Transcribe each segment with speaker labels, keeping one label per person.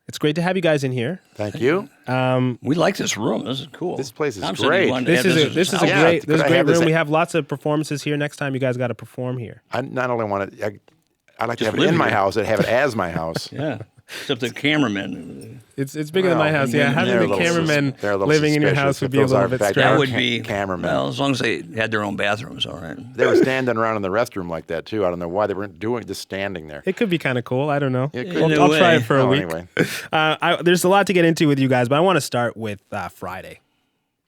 Speaker 1: It's great to have you guys in here.
Speaker 2: Thank you.
Speaker 3: We like this room. This is cool.
Speaker 2: This place is
Speaker 3: Tom said he
Speaker 2: great.
Speaker 3: wanted to
Speaker 1: This
Speaker 3: have
Speaker 1: is a
Speaker 3: this
Speaker 1: great
Speaker 2: Yeah,
Speaker 1: this is a
Speaker 2: could I
Speaker 1: great
Speaker 2: have this-
Speaker 1: room. We have lots of performances here. Next time, you guys got to perform here.
Speaker 2: I not only want to, I like to
Speaker 3: Just
Speaker 2: have it in
Speaker 3: live
Speaker 2: my
Speaker 3: here.
Speaker 2: house, I have it as my house.
Speaker 3: Yeah. Except the cameraman.
Speaker 1: It's bigger than my house. Yeah, having the cameramen living in your house would be a little bit
Speaker 2: strange.
Speaker 1: strange.
Speaker 3: That would be
Speaker 2: cameramen.
Speaker 3: Well, as long as they had their own bathrooms, all right.
Speaker 2: They were standing around in the restroom like that too. I don't know why they weren't doing just standing there.
Speaker 1: It could be kind of cool. I don't know.
Speaker 2: It could.
Speaker 3: In a
Speaker 1: I'll try
Speaker 3: way.
Speaker 1: it for a week.
Speaker 2: Anyway.
Speaker 1: There's a lot to get into with you guys, but I want to start with Friday.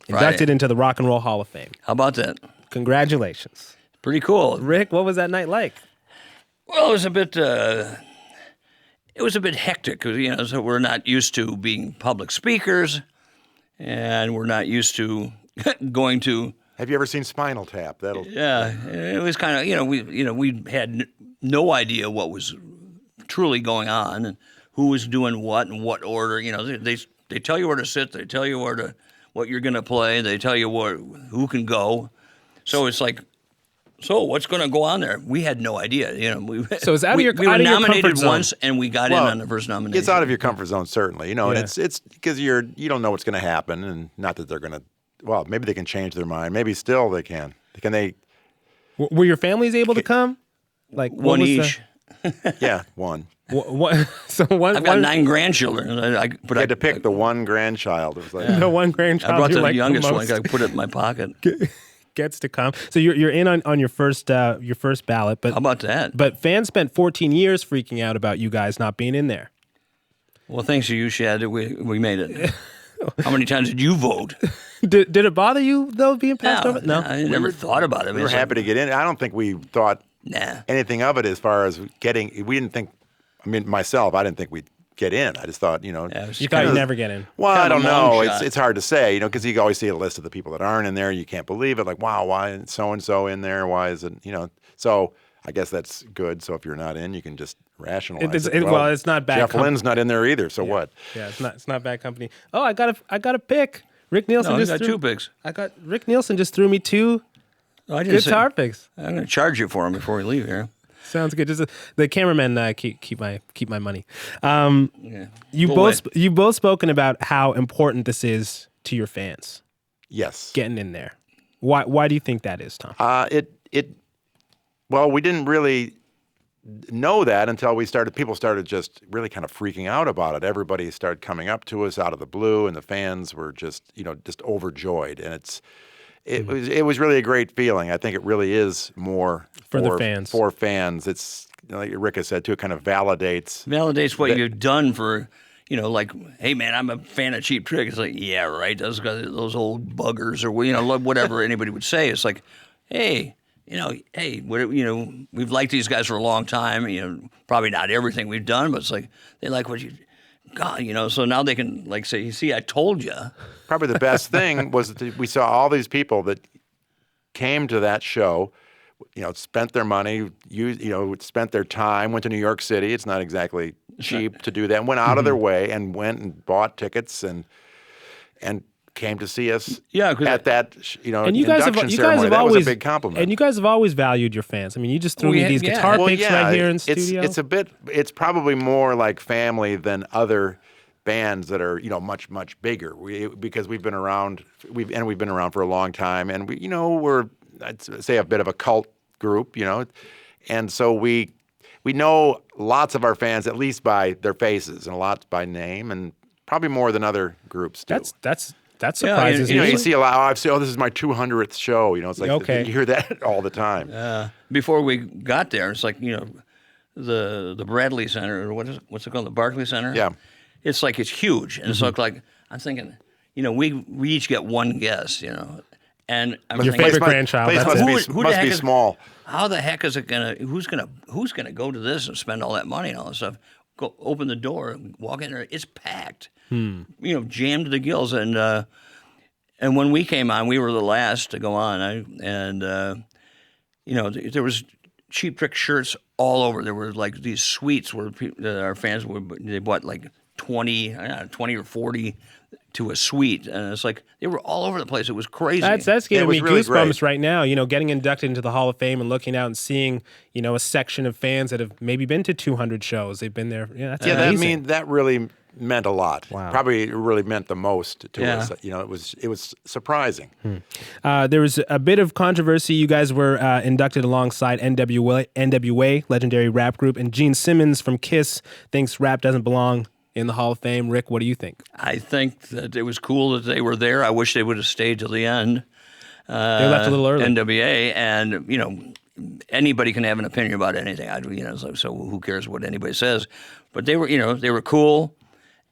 Speaker 1: Inducted into the Rock and Roll Hall of Fame.
Speaker 3: How about that?
Speaker 1: Congratulations.
Speaker 3: Pretty cool.
Speaker 1: Rick, what was that night like?
Speaker 3: Well, it was a bit. It was a bit hectic, 'cause, so we're not used to being public speakers, and we're not used to going to.
Speaker 2: Have you ever seen Spinal Tap? That'll.
Speaker 3: Yeah, it was kind of we had no idea what was truly going on and who was doing what and what order. They tell you where to sit, they tell you what you're going to play, they tell you who can go. So it's like. So what's going to go on there? We had no idea.
Speaker 1: So it's out of your
Speaker 3: we were
Speaker 1: out of your
Speaker 3: nominated
Speaker 1: comfort zone.
Speaker 3: once, and we got in on the first nomination.
Speaker 2: It's out of your comfort zone, certainly. And
Speaker 1: Yeah.
Speaker 2: it's because you don't know what's going to happen, and not that they're going to. Well, maybe they can change their mind. Maybe still they can. Can they?
Speaker 1: Were your families able to come? Like what
Speaker 3: one
Speaker 1: was
Speaker 3: each.
Speaker 2: Yeah, one.
Speaker 1: So one.
Speaker 3: I've got 9 grandchildren, but
Speaker 2: I had to pick the one grandchild. It was like,
Speaker 1: No one grandchild.
Speaker 3: I brought
Speaker 1: you're
Speaker 3: the
Speaker 1: like
Speaker 3: youngest one.
Speaker 1: most
Speaker 3: I put it in my pocket.
Speaker 1: gets to come. So you're in on your first ballot, but
Speaker 3: How about that?
Speaker 1: but fans spent 14 years freaking out about you guys not being in there.
Speaker 3: Well, thanks to you, Shad, we made it. How many times did you vote?
Speaker 1: Did it bother you though being passed over? No.
Speaker 3: I never thought about it.
Speaker 2: we were happy to get in. I don't think we thought
Speaker 3: Nah.
Speaker 2: anything of it as far as getting. We didn't think. I mean, myself, I didn't think we'd get in. I just thought,
Speaker 3: Yeah, it was
Speaker 1: You
Speaker 3: kind
Speaker 1: thought
Speaker 3: of-
Speaker 1: you'd never get in.
Speaker 2: Well, I
Speaker 3: kind of
Speaker 2: don't
Speaker 3: a long
Speaker 2: know.
Speaker 3: shot.
Speaker 2: It's hard to say, because you always see a list of the people that aren't in there. You can't believe it. Like, wow, why is so and so in there? Why is it? So I guess that's good. So if you're not in, you can just rationalize it.
Speaker 1: Well, it's not bad.
Speaker 2: Jeff Lynne's not in there either. So what?
Speaker 1: Yeah, it's not bad company. Oh, I got a pick. Rick Nielsen
Speaker 3: No, you
Speaker 1: just
Speaker 3: got 2 picks.
Speaker 1: Rick Nielsen just threw me 2
Speaker 3: I didn't say-
Speaker 1: guitar picks.
Speaker 3: I'm going to charge you for them before we leave here.
Speaker 1: Sounds good. Just the cameramen keep my money.
Speaker 3: Yeah.
Speaker 1: You
Speaker 3: Go
Speaker 1: both spoken about how important this is to your fans
Speaker 2: Yes.
Speaker 1: getting in there. Why do you think that is, Tom?
Speaker 2: Well, we didn't really know that until people started just really kind of freaking out about it. Everybody started coming up to us out of the blue, and the fans were just overjoyed. And it was really a great feeling. I think it really is more
Speaker 1: For the fans.
Speaker 2: For fans, it's like Rick has said too. It kind of validates.
Speaker 3: What you've done for, like, hey man, I'm a fan of Cheap Trick. It's like, yeah, right. Those old buggers, or whatever anybody would say. It's like, hey, we've liked these guys for a long time. Probably not everything we've done, but it's like they like what you got. So now they can like say, you see, I told you.
Speaker 2: Probably the best thing was that we saw all these people that came to that show. Spent their money, spent their time, went to New York City. It's not exactly cheap to do that. And went out of their way and went and bought tickets and came to see us.
Speaker 3: Yeah, 'cause
Speaker 2: at that
Speaker 1: And you guys have
Speaker 2: induction
Speaker 1: you
Speaker 2: ceremony.
Speaker 1: guys have
Speaker 2: That
Speaker 1: always
Speaker 2: was a big compliment.
Speaker 1: And you guys have always valued your fans. I mean, you just threw me these guitar picks right here in studio.
Speaker 2: It's probably more like family than other bands that are much bigger. Because we've been around we've been around for a long time, and we're I'd say a bit of a cult group, and so we know lots of our fans at least by their faces and lots by name, and probably more than other groups do.
Speaker 1: That surprises me.
Speaker 2: You see a lot. I've seen, this is my 200th show. It's like
Speaker 1: Okay.
Speaker 2: you hear that all the time.
Speaker 3: Before we got there, it's like the Bradley Center, or what's it called, the Barclay Center.
Speaker 2: Yeah.
Speaker 3: It's like it's huge, and it's like I'm thinking, we each get one guest, and I'm
Speaker 1: Your
Speaker 3: thinking,
Speaker 1: favorite grandchild.
Speaker 2: Place
Speaker 1: That's
Speaker 2: must
Speaker 1: it.
Speaker 2: be, must be small.
Speaker 3: How the heck is it gonna? Who's gonna go to this and spend all that money and all this stuff? Go open the door, and walk in there. It's packed. Jammed to the gills. And when we came on, we were the last to go on. There was Cheap Trick shirts all over. There were like these suites where our fans they bought like 20 or 40 to a suite, and it's like they were all over the place. It was crazy.
Speaker 1: That's giving me
Speaker 2: really
Speaker 1: goosebumps
Speaker 2: great.
Speaker 1: right now. Getting inducted into the Hall of Fame and looking out and seeing, a section of fans that have maybe been to 200 shows. They've been there. Yeah, that's amazing.
Speaker 2: that really meant a lot.
Speaker 1: Wow.
Speaker 2: Probably really meant the most to
Speaker 3: Yeah.
Speaker 2: us. It was surprising.
Speaker 1: There was a bit of controversy. You guys were inducted alongside NWA, legendary rap group, and Gene Simmons from Kiss thinks rap doesn't belong in the Hall of Fame. Rick, what do you think?
Speaker 3: I think that it was cool that they were there. I wish they would have stayed till the end.
Speaker 1: They left a little early.
Speaker 3: NWA, and anybody can have an opinion about anything. So who cares what anybody says? But they were cool,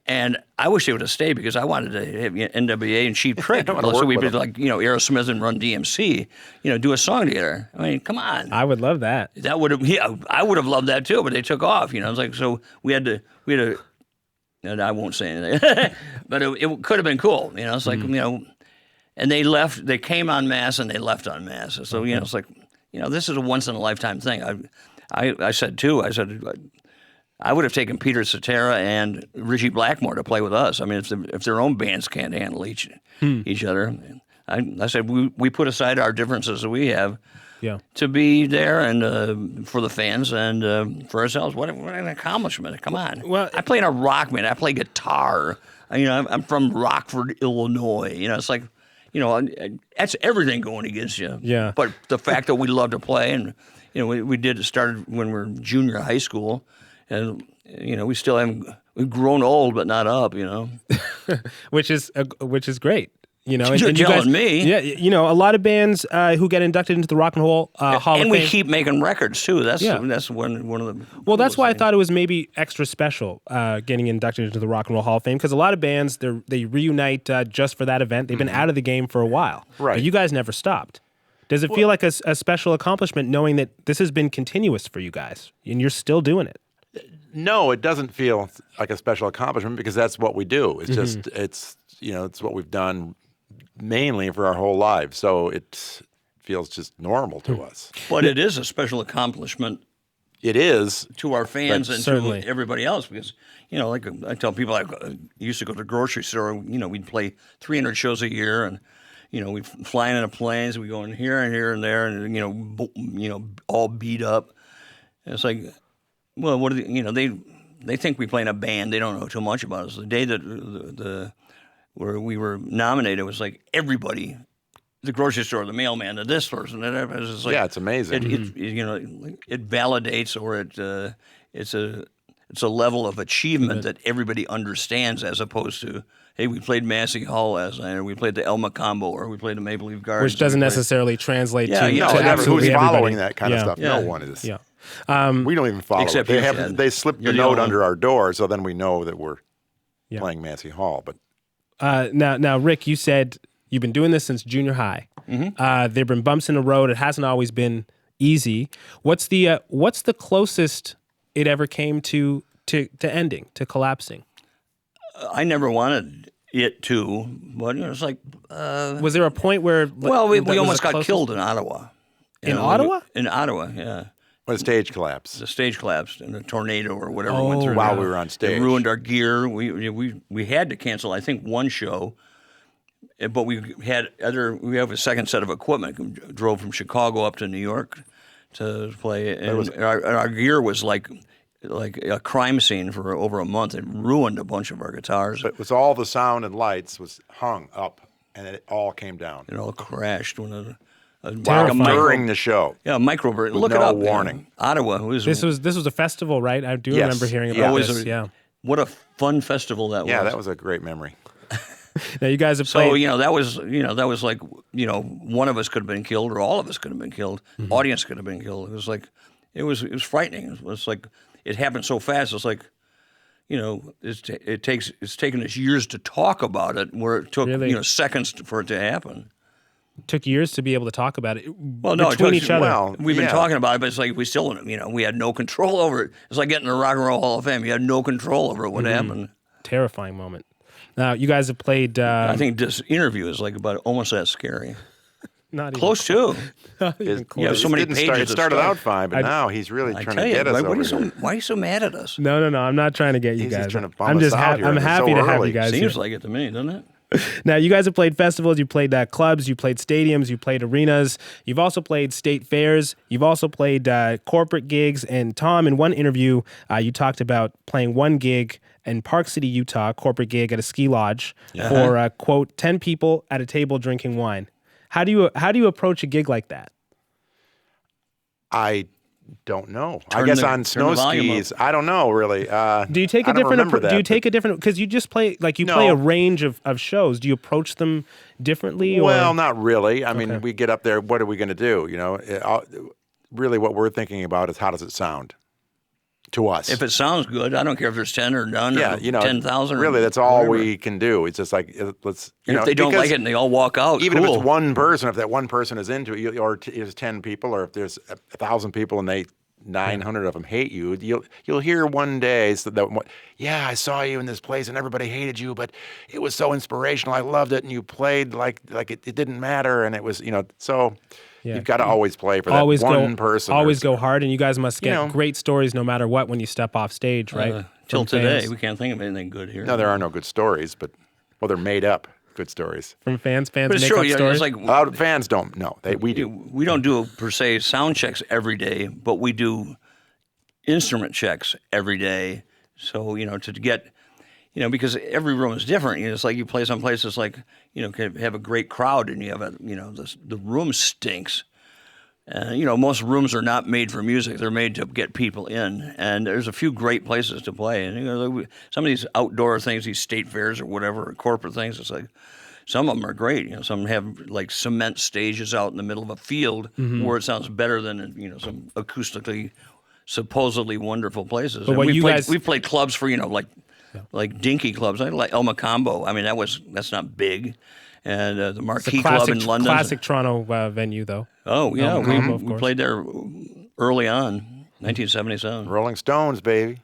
Speaker 3: and I wish they would have stayed because I wanted to have NWA and Cheap Trick. So we'd be like Aerosmith and Run DMC, do a song together. I mean, come on.
Speaker 1: I would love that.
Speaker 3: That would have, I would have loved that too. But they took off. It's like so we had to. And I won't say anything, but it could have been cool. It's like and they left. They came en masse and they left en masse. So it's like this is a once in a lifetime thing. I said too. I would have taken Peter Cetera and Richie Blackmore to play with us. I mean, if their own bands can't handle each other, I said we put aside our differences that we have.
Speaker 1: Yeah.
Speaker 3: To be there and for the fans and for ourselves, what an accomplishment! Come on.
Speaker 1: Well,
Speaker 3: I play in a rock band. I play guitar. I'm from Rockford, Illinois. It's like, that's everything going against you.
Speaker 1: Yeah.
Speaker 3: But the fact that we love to play and we started when we were junior high school, and we still haven't. We've grown old, but not up.
Speaker 1: Which is great.
Speaker 3: You're
Speaker 1: and you
Speaker 3: telling me.
Speaker 1: Yeah, a lot of bands who get inducted into the Rock and Roll Hall of Fame.
Speaker 3: And we keep making records too. That's one of the.
Speaker 1: Well, that's why I thought it was maybe extra special getting inducted into the Rock and Roll Hall of Fame, because a lot of bands they reunite just for that event. They've been out of the game for a while,
Speaker 2: right?
Speaker 1: But you guys never stopped. Does it feel like a special accomplishment knowing that this has been continuous for you guys and you're still doing it?
Speaker 2: No, it doesn't feel like a special accomplishment because that's what we do. It's just it's what we've done mainly for our whole lives, so it feels just normal to us.
Speaker 3: But it is a special accomplishment.
Speaker 2: It is
Speaker 3: to our fans and
Speaker 1: certainly
Speaker 3: to everybody else because like I tell people, I used to go to the grocery store. We'd play 300 shows a year, and we'd fly in planes. We go in here and there, and all beat up. And it's like, well, what are they think we play in a band. They don't know too much about us. The day that where we were nominated, it was like everybody, the grocery store, the mailman, this person, that. It was like,
Speaker 2: it's amazing.
Speaker 3: It validates, or it's a level of achievement that everybody understands, as opposed to, hey, we played Massey Hall last night, or we played the El Macombo, or we played the Maple Leaf Gardens.
Speaker 1: Which doesn't necessarily translate to
Speaker 2: who's
Speaker 1: absolutely
Speaker 2: following
Speaker 1: everybody.
Speaker 2: that kind of stuff?
Speaker 3: Yeah.
Speaker 2: No one is.
Speaker 1: Yeah.
Speaker 2: We don't even follow
Speaker 3: Except
Speaker 2: it. They slip the note under our door, so then we know that we're
Speaker 1: Yeah.
Speaker 2: playing Massey Hall. But
Speaker 1: now, Rick, you said you've been doing this since junior high. There've been bumps in the road. It hasn't always been easy. What's the closest it ever came to ending, to collapsing?
Speaker 3: I never wanted it to, but it's like.
Speaker 1: Was there a point where?
Speaker 3: Well, we
Speaker 1: was
Speaker 3: almost
Speaker 1: the
Speaker 3: got
Speaker 1: closest?
Speaker 3: killed in Ottawa.
Speaker 1: In Ottawa?
Speaker 3: In Ottawa, yeah.
Speaker 2: when the stage collapsed.
Speaker 3: The stage collapsed and a tornado or whatever went through.
Speaker 2: While we were on stage.
Speaker 3: It ruined our gear. We had to cancel, I think, one show, but we have a second set of equipment. We drove from Chicago up to New York to play, and our gear was like a crime scene for over a month. It ruined a bunch of our guitars.
Speaker 2: But it was all the sound and lights was hung up, and it all came down.
Speaker 3: It all crashed when
Speaker 2: during the show.
Speaker 3: Yeah, microburst. Look
Speaker 2: no
Speaker 3: it up.
Speaker 2: warning.
Speaker 3: Ottawa.
Speaker 1: This was a festival, right? I do remember hearing
Speaker 2: Yeah,
Speaker 1: about
Speaker 2: it
Speaker 1: this.
Speaker 2: was
Speaker 1: Yeah.
Speaker 3: What a fun festival that was.
Speaker 2: Yeah, that was a great memory.
Speaker 1: Now you guys have
Speaker 3: So
Speaker 1: played.
Speaker 3: that was like one of us could have been killed, or all of us could have been killed.
Speaker 1: Mm-hmm.
Speaker 3: Audience could have been killed. It was like it was frightening. It was like it happened so fast. It's like it's taken us years to talk about it, where it took
Speaker 1: Really?
Speaker 3: seconds for it to happen.
Speaker 1: It took years to be able to talk about it
Speaker 3: Well, no,
Speaker 1: between
Speaker 3: it took,
Speaker 1: each other.
Speaker 2: Well,
Speaker 3: We've been
Speaker 2: yeah.
Speaker 3: talking about it, but it's like we still, we had no control over it. It's like getting the Rock and Roll Hall of Fame. You had no control over what happened.
Speaker 1: Terrifying moment. Now you guys have played.
Speaker 3: I think this interview is like about almost that scary.
Speaker 1: Not even
Speaker 3: Close to.
Speaker 1: Not even
Speaker 2: It,
Speaker 1: close.
Speaker 3: Yeah, so many pages
Speaker 2: It
Speaker 3: of
Speaker 2: started
Speaker 3: stuff.
Speaker 2: out fine, but now he's really
Speaker 3: I
Speaker 2: trying
Speaker 3: tell
Speaker 2: to
Speaker 3: you,
Speaker 2: get us
Speaker 3: why,
Speaker 2: over here.
Speaker 3: why are you so mad at us?
Speaker 1: No, I'm not trying to get you
Speaker 2: He's just
Speaker 1: guys.
Speaker 2: trying to bum
Speaker 1: I'm
Speaker 2: us
Speaker 1: just
Speaker 2: out here,
Speaker 1: I'm
Speaker 2: and it's
Speaker 1: happy
Speaker 2: so
Speaker 1: to have
Speaker 2: early.
Speaker 1: you guys
Speaker 3: Seems
Speaker 1: here.
Speaker 3: like it to me, doesn't it?
Speaker 1: Now, you guys have played festivals, you played clubs, you played stadiums, you played arenas, you've also played state fairs, you've also played corporate gigs. And Tom, in one interview, you talked about playing one gig in Park City, Utah, corporate gig at a ski lodge for, quote, 10 people at a table drinking wine. How do you approach a gig like that?
Speaker 2: I don't know.
Speaker 3: Turn
Speaker 2: I guess
Speaker 3: the-
Speaker 2: on
Speaker 3: turn
Speaker 2: snow
Speaker 3: the volume
Speaker 2: skis, I don't know really.
Speaker 1: Do you take
Speaker 2: I
Speaker 1: a
Speaker 2: don't
Speaker 1: different
Speaker 2: remember
Speaker 1: approach? Do you
Speaker 2: that,
Speaker 1: take a different, because you just play, like you play
Speaker 2: No.
Speaker 1: a range of shows. Do you approach them differently?
Speaker 2: Well,
Speaker 1: or?
Speaker 2: not really. I mean, we get up there. What are we going to do? You know, really, what we're thinking about is how does it sound to us?
Speaker 3: If it sounds good, I don't care if there's 10 or none
Speaker 2: yeah,
Speaker 3: or
Speaker 2: you know,
Speaker 3: 10,000.
Speaker 2: Really, that's all we can do. It's just like let's. You
Speaker 3: And
Speaker 2: know,
Speaker 3: if they don't
Speaker 2: because
Speaker 3: like it and they all walk out,
Speaker 2: even
Speaker 3: cool.
Speaker 2: if it's one person, if that one person is into it, or there's 10 people, or if there's 1,000 people and 900 of them hate you, you'll hear one day yeah, I saw you in this place and everybody hated you, but it was so inspirational. I loved it, and you played like it didn't matter, and it was so.
Speaker 1: Yeah.
Speaker 2: You've got to always play for that one person.
Speaker 1: Always go hard, and you guys must get
Speaker 2: know.
Speaker 1: great stories no matter what when you step off stage, right?
Speaker 3: Till
Speaker 1: From
Speaker 3: today,
Speaker 1: fans.
Speaker 3: we can't think of anything good here.
Speaker 2: No, there are no good stories, but they're made up good stories.
Speaker 1: From fans
Speaker 3: but it's
Speaker 1: make
Speaker 3: true.
Speaker 1: up
Speaker 3: Yeah,
Speaker 1: stories.
Speaker 3: it's like
Speaker 2: Fans don't know. We do.
Speaker 3: we don't do per se sound checks every day, but we do instrument checks every day. So to get, because every room is different. It's like you play some places like can have a great crowd and you have the room stinks. Most rooms are not made for music; they're made to get people in. And there's a few great places to play. And some of these outdoor things, these state fairs or whatever, or corporate things, it's like. Some of them are great. Some have like cement stages out in the middle of a field where it sounds better than some acoustically, supposedly wonderful places.
Speaker 1: But
Speaker 3: And
Speaker 1: what
Speaker 3: we've played clubs for like dinky clubs. I like El Macambo. I mean that's not big, and the Marquee Club in London.
Speaker 1: Classic Toronto venue, though.
Speaker 3: Oh yeah,
Speaker 1: Macambo, of
Speaker 3: we
Speaker 1: course.
Speaker 3: played there early on, 1977.
Speaker 2: Rolling Stones, baby.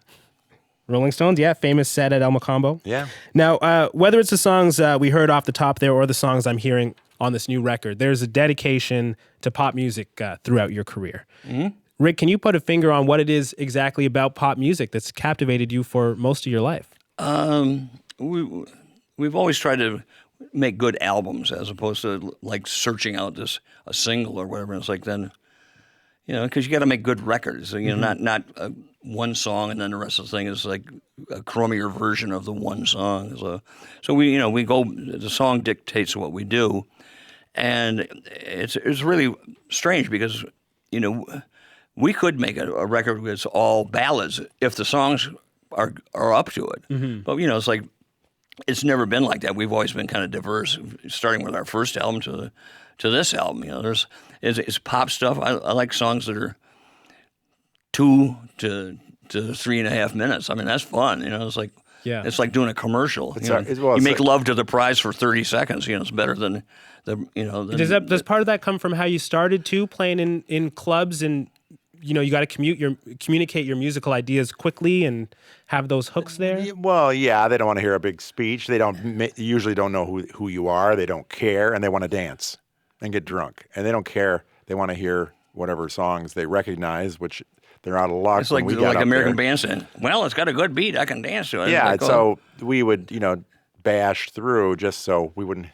Speaker 1: Rolling Stones, yeah, famous set at El Macambo.
Speaker 2: Yeah.
Speaker 1: Now, whether it's the songs we heard off the top there or the songs I'm hearing on this new record, there's a dedication to pop music throughout your career. Mm-hmm. Rick, can you put a finger on what it is exactly about pop music that's captivated you for most of your life?
Speaker 3: We've always tried to make good albums as opposed to like searching out a single or whatever. It's like then, because you got to make good records. Not one song and then the rest of the thing is like a chromier version of the one song. So we go. The song dictates what we do, and it's really strange because we could make a record that's all ballads if the songs are up to it. Mm-hmm. But it's like it's never been like that. We've always been kind of diverse, starting with our first album to this album. It's pop stuff. I like songs that are 2 to 3.5 minutes. I mean, that's fun. It's like it's like doing a commercial. You make love to the prize for 30 seconds. It's better than
Speaker 1: Does part of that come from how you started too, playing in clubs and you got to communicate your musical ideas quickly and have those hooks there?
Speaker 2: Well, yeah, they don't want to hear a big speech. They usually don't know who you are. They don't care, and they want to dance and get drunk. And they don't care. They want to hear whatever songs they recognize, which they're out of luck.
Speaker 3: It's like American Bandstand. Well, it's got a good beat. I can dance to it.
Speaker 2: Yeah, so we would, bash through just so we wouldn't.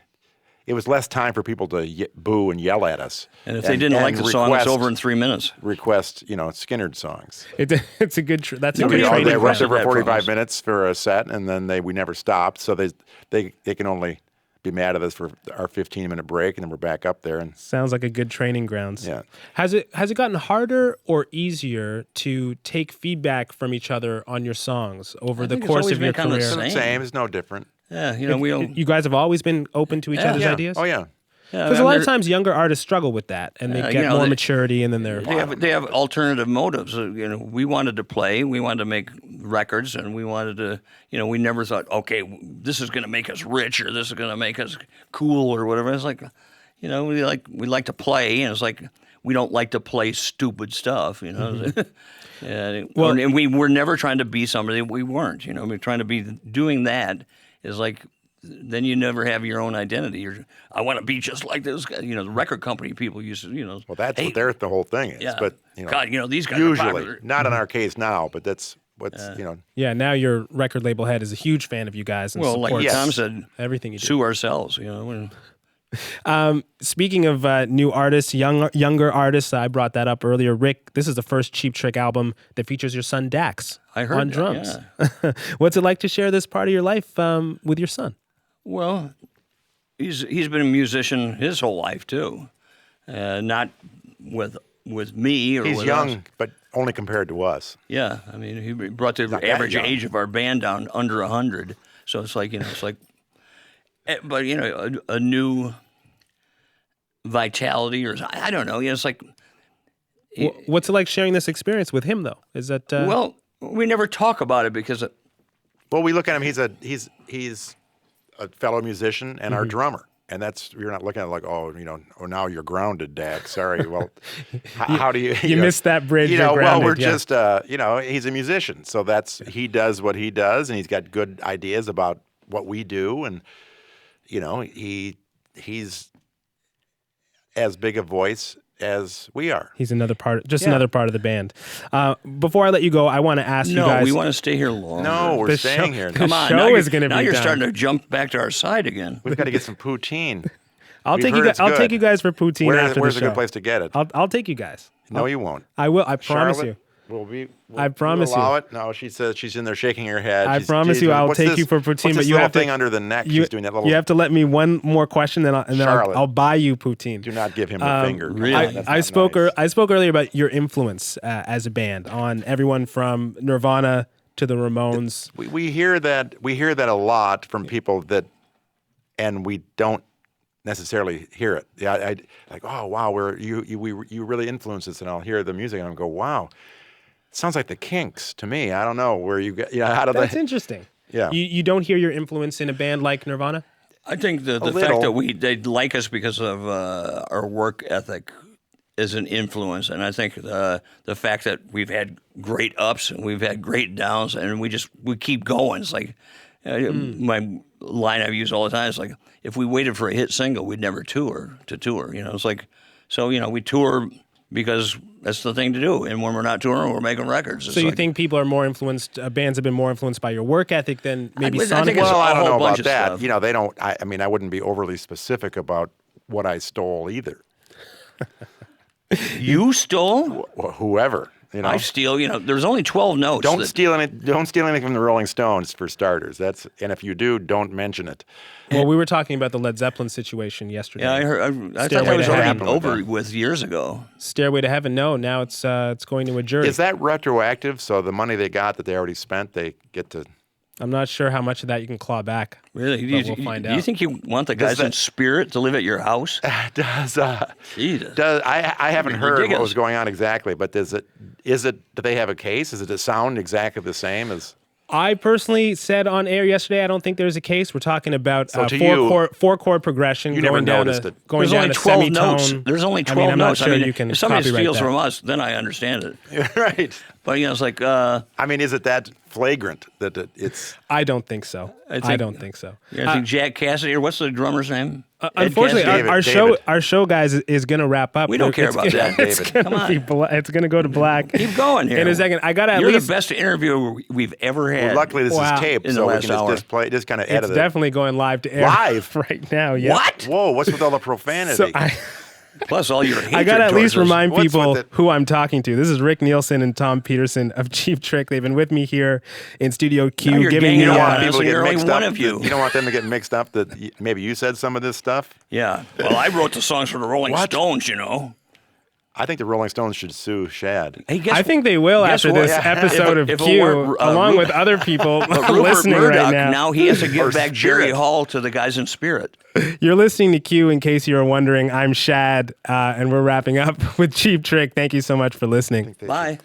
Speaker 2: It was less time for people to boo and yell at us.
Speaker 3: And if they didn't like the song, it's over in 3 minutes.
Speaker 2: Request, Skinner songs.
Speaker 1: It's a good. That's a good
Speaker 2: They
Speaker 1: training
Speaker 2: were there
Speaker 1: ground.
Speaker 2: for 45 minutes for a set, and then we never stopped. So they can only be mad at us for our 15-minute break, and then we're back up there. And
Speaker 1: sounds like a good training grounds.
Speaker 2: Yeah.
Speaker 1: Has it gotten harder or easier to take feedback from each other on your songs over the course of your career?
Speaker 2: It's the same. It's no different.
Speaker 3: Yeah,
Speaker 1: you guys have always been open to each other's ideas?
Speaker 2: Oh, yeah.
Speaker 1: Because a lot of times younger artists struggle with that, and they get more maturity, and then
Speaker 3: they have alternative motives. We wanted to play, we wanted to make records, and we wanted to. We never thought, okay, this is going to make us rich, or this is going to make us cool, or whatever. It's like, we like to play, and it's like we don't like to play stupid stuff. And we were never trying to be somebody we weren't. We're trying to be doing that is like then you never have your own identity. I want to be just like this guy. You know, the record company people used to,
Speaker 2: Well, that's what the whole thing is.
Speaker 3: Yeah.
Speaker 2: But
Speaker 3: God, these guys are
Speaker 2: usually
Speaker 3: popular.
Speaker 2: not in our case now, but that's what's
Speaker 1: Yeah, now your record label head is a huge fan of you guys and
Speaker 3: Well, like
Speaker 1: supports
Speaker 3: Tom said,
Speaker 1: everything you do.
Speaker 3: sue ourselves.
Speaker 1: Speaking of new artists, younger artists, I brought that up earlier. Rick, this is the first Cheap Trick album that features your son Dax
Speaker 3: I heard
Speaker 1: on
Speaker 3: that,
Speaker 1: drums.
Speaker 3: yeah.
Speaker 1: What's it like to share this part of your life with your son?
Speaker 3: Well, he's been a musician his whole life too, not with me or
Speaker 2: he's
Speaker 3: with
Speaker 2: young,
Speaker 3: us.
Speaker 2: but only compared to us.
Speaker 3: Yeah, I mean, he brought the
Speaker 2: that
Speaker 3: average
Speaker 2: young.
Speaker 3: age of our band down under 100. So it's like but a new vitality, or I don't know. It's like,
Speaker 1: What's it like sharing this experience with him, though? Is that
Speaker 3: well, we never talk about it because
Speaker 2: Well, we look at him. He's a fellow musician and our drummer, and you're not looking at it like, oh, now you're grounded, Dad. Sorry. Well, how do you?
Speaker 1: you missed that bridge?
Speaker 2: Well,
Speaker 1: grounded,
Speaker 2: we're
Speaker 1: yeah.
Speaker 2: just he's a musician, so he does what he does, and he's got good ideas about what we do, and he's as big a voice as we are.
Speaker 1: He's another part of the band. Before I let you go, I want to ask you guys.
Speaker 3: we want to stay here longer.
Speaker 2: No, we're
Speaker 1: The
Speaker 2: staying
Speaker 1: show-
Speaker 2: here.
Speaker 3: Come on,
Speaker 1: show
Speaker 3: now
Speaker 1: is gonna
Speaker 3: now
Speaker 1: be
Speaker 3: you're
Speaker 1: done.
Speaker 3: starting to jump back to our side again.
Speaker 2: We've got to get some poutine.
Speaker 1: I'll
Speaker 2: We've
Speaker 1: take you
Speaker 2: heard
Speaker 1: guys.
Speaker 2: it's
Speaker 1: I'll
Speaker 2: good.
Speaker 1: take you guys for poutine after
Speaker 2: Where's
Speaker 1: the
Speaker 2: a
Speaker 1: show.
Speaker 2: good place to get it?
Speaker 1: I'll take you guys.
Speaker 2: No, you won't.
Speaker 1: I will. I promise
Speaker 2: Charlotte,
Speaker 1: you.
Speaker 2: We'll
Speaker 1: I promise
Speaker 2: allow
Speaker 1: you.
Speaker 2: it. No, she says she's in there shaking her head.
Speaker 1: I
Speaker 2: She's,
Speaker 1: promise
Speaker 2: geez,
Speaker 1: you, I'll
Speaker 2: what's
Speaker 1: take
Speaker 2: this-
Speaker 1: you for poutine,
Speaker 2: what's
Speaker 1: but
Speaker 2: this
Speaker 1: you
Speaker 2: little
Speaker 1: have to-
Speaker 2: thing under the neck. She's doing that little.
Speaker 1: You have to let me one more question, then
Speaker 2: Charlotte.
Speaker 1: I'll buy you poutine.
Speaker 2: Do not give him the finger. Come
Speaker 3: really?
Speaker 2: on, that's
Speaker 1: I
Speaker 2: not
Speaker 1: spoke.
Speaker 2: nice.
Speaker 1: I spoke earlier about your influence as a band on everyone from Nirvana to the Ramones.
Speaker 2: We hear that a lot from people and we don't necessarily hear it. Yeah, I like, oh wow, you really influence us, and I'll hear the music and I'll go, wow, it sounds like the Kinks to me. I don't know where you get, how did
Speaker 1: That's
Speaker 2: that?
Speaker 1: interesting.
Speaker 2: Yeah.
Speaker 1: You don't hear your influence in a band like Nirvana?
Speaker 3: I think the
Speaker 2: little.
Speaker 3: fact that they like us because of our work ethic is an influence, and I think the fact that we've had great ups and we've had great downs, and we keep going. It's like my line I use all the time is like, if we waited for a hit single, we'd never tour. It's like, so we tour because that's the thing to do, and when we're not touring, we're making records. It's
Speaker 1: So you
Speaker 3: like,
Speaker 1: think people are more influenced? Bands have been more influenced by your work ethic than maybe
Speaker 3: I
Speaker 1: Sonic?
Speaker 3: think it's
Speaker 2: Well, I
Speaker 3: a
Speaker 2: don't
Speaker 3: whole
Speaker 2: know
Speaker 3: bunch
Speaker 2: about
Speaker 3: of
Speaker 2: that.
Speaker 3: stuff.
Speaker 2: They don't. I mean, I wouldn't be overly specific about what I stole either.
Speaker 3: You stole?
Speaker 2: Whoever,
Speaker 3: I steal. There's only 12 notes.
Speaker 2: Don't
Speaker 3: that-
Speaker 2: steal any. Don't steal anything from the Rolling Stones for starters. And if you do, don't mention it.
Speaker 1: Well, we were talking about the Led Zeppelin situation yesterday.
Speaker 3: Yeah, I heard. I thought
Speaker 1: Stairway
Speaker 3: that was
Speaker 1: to
Speaker 3: already
Speaker 2: Heaven with
Speaker 3: over
Speaker 2: them.
Speaker 3: with years ago.
Speaker 1: Stairway to Heaven. No, now it's going to a jury.
Speaker 2: Is that retroactive? So the money they got that they already spent, they get to.
Speaker 1: I'm not sure how much of that you can claw back.
Speaker 3: Really?
Speaker 1: But we'll find
Speaker 3: Do you
Speaker 1: out.
Speaker 3: think you want the guys in spirit to live at your house? Jesus.
Speaker 2: I haven't heard what
Speaker 3: ridiculous.
Speaker 2: was going on exactly, but do they have a case? Does it sound exactly the same as?
Speaker 1: I personally said on air yesterday, I don't think there's a case. We're talking about
Speaker 2: So to you,
Speaker 1: four chord progression.
Speaker 2: you
Speaker 1: going
Speaker 2: never
Speaker 1: down
Speaker 2: noticed
Speaker 1: to,
Speaker 2: it.
Speaker 1: Going
Speaker 3: There's
Speaker 1: down
Speaker 3: only
Speaker 1: to
Speaker 3: 12
Speaker 1: semitone.
Speaker 3: notes. There's only 12
Speaker 1: I mean, I'm
Speaker 3: notes.
Speaker 1: not sure
Speaker 3: I mean,
Speaker 1: you can
Speaker 3: if somebody
Speaker 1: copyright
Speaker 3: steals
Speaker 1: that.
Speaker 3: from us, then I understand it.
Speaker 2: Right.
Speaker 3: But it's like,
Speaker 2: I mean, is it that flagrant that it's?
Speaker 1: I don't think so. I don't think so.
Speaker 3: I think Jack Cassidy, or what's the drummer's name? Ed
Speaker 1: Unfortunately,
Speaker 3: Cassidy?
Speaker 1: our show, guys, is going to wrap up.
Speaker 3: We don't care about that,
Speaker 1: It's
Speaker 2: David.
Speaker 1: going
Speaker 3: Come on.
Speaker 1: to be it's going to go to black.
Speaker 3: Keep going here.
Speaker 1: In a second, I got to at
Speaker 3: You're
Speaker 1: least.
Speaker 3: the best interviewer we've ever had.
Speaker 2: Well, luckily, this
Speaker 1: Wow.
Speaker 2: is taped,
Speaker 3: In the
Speaker 2: so we
Speaker 3: last
Speaker 2: can just
Speaker 3: hour.
Speaker 2: display, just kind of
Speaker 1: It's
Speaker 2: edit it.
Speaker 1: definitely going live to air
Speaker 2: Live?
Speaker 1: right now. Yeah.
Speaker 3: What?
Speaker 2: Whoa! What's with all the profanity?
Speaker 1: So
Speaker 3: Plus all your hatred
Speaker 1: I got to at
Speaker 3: towards
Speaker 1: least
Speaker 3: us.
Speaker 1: remind
Speaker 2: What's
Speaker 1: people
Speaker 2: with it?
Speaker 1: who I'm talking to. This is Rick Nielsen and Tom Petersson of Cheap Trick. They've been with me here in Studio Q,
Speaker 3: Now you're
Speaker 1: giving
Speaker 3: ganging
Speaker 1: me
Speaker 3: up
Speaker 2: want
Speaker 3: on us.
Speaker 2: people to
Speaker 3: and
Speaker 2: get
Speaker 3: you're only
Speaker 2: mixed
Speaker 3: one
Speaker 2: up.
Speaker 3: of you.
Speaker 2: You don't want them to get mixed up that maybe you said some of this stuff.
Speaker 3: Yeah. Well, I wrote the songs for the Rolling
Speaker 2: What?
Speaker 3: Stones,
Speaker 2: I think the Rolling Stones should sue Shad.
Speaker 3: Hey, guess
Speaker 1: I think they will
Speaker 3: guess
Speaker 1: after
Speaker 3: what?
Speaker 1: this
Speaker 3: Yeah.
Speaker 1: episode of
Speaker 3: If it
Speaker 1: Q,
Speaker 3: weren't,
Speaker 1: along
Speaker 3: Rupert-
Speaker 1: with other people
Speaker 3: Rupert
Speaker 1: listening
Speaker 3: Murdoch,
Speaker 1: right now.
Speaker 3: he has to give
Speaker 2: Or
Speaker 3: back Jerry
Speaker 2: Spirit.
Speaker 3: Hall to the guys in spirit.
Speaker 1: You're listening to Q. In case you're wondering, I'm Shad, and we're wrapping up with Cheap Trick. Thank you so much for listening.
Speaker 3: Bye.